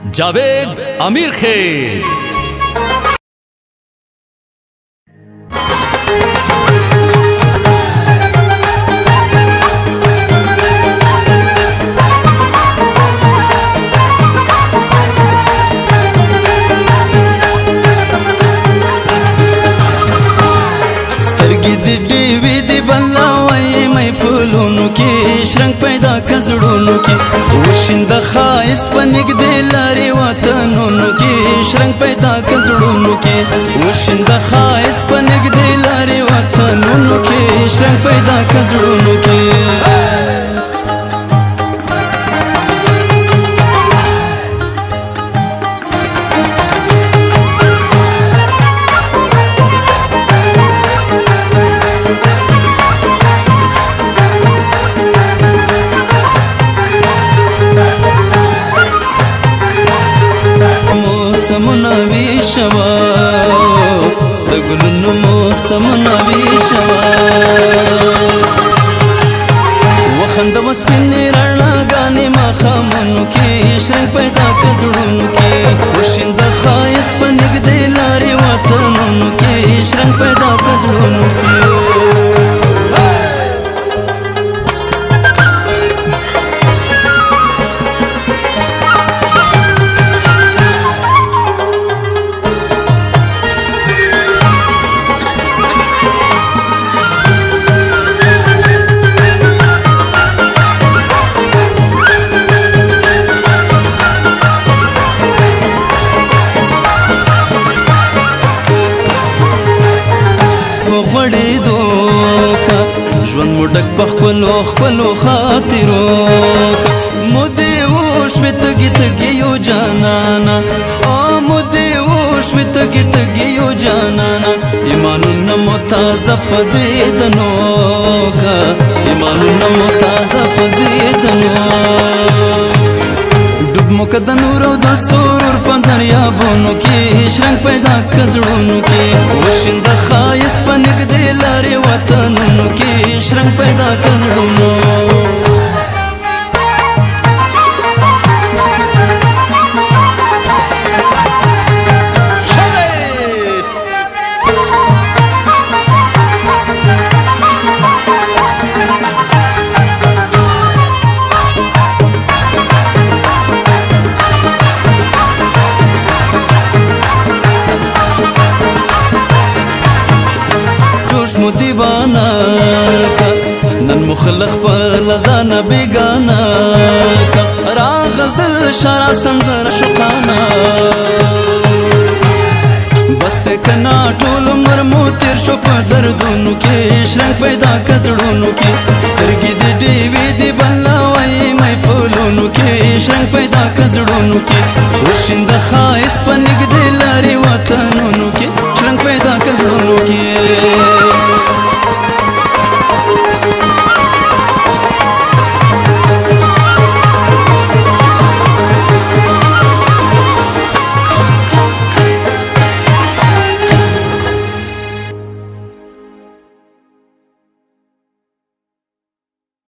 जावेद अमीर खेर। شرنګ پیدا کزړونو کې وشند خایست پنګ دلاري وطنونو کې شرنګ پیدا کزړونو کې وشند خایست پنګ دلاري وطنونو کې شرنګ پیدا کزړونو کې موسمونه ویشوا د ګلونو موسمونه ویشوا وخند وسپین رڼاګانې ماښامونو کې شرنګ پیدا کزړونو کې وشند ښایست په نږدې لارې وطنونو کې شرنګ پیدا کزړونو کې ژوند مو ډک په خپلو خاطرو مو دې وشوې تږي تږي یو جانانا مو دې وشوې تږي تږي یو جانانا ایمانونه مو تازه په دیدنو کا ایمانونه مو تازه په دیدنو ډوب مو که د نور او د سرور په دریابونو کې شرنګ پیدا کزړونو کې وشند ښایست په نږدې لارې وطنونو کې شرنګ پیدا کزړونو مو دیوانا کا نن مخلق پر لزانا بیگانا کا را غزل شارع سندر شقانا بسته کنا ټول عمر مو تیر شو په دردونو کې شرنګ پیدا کزړونو کې سترګې دې ډېوې دې بلوي محفلونو کې شرنګ پیدا کزړونو کې وشند ښایست په نږدې لارې وطنونو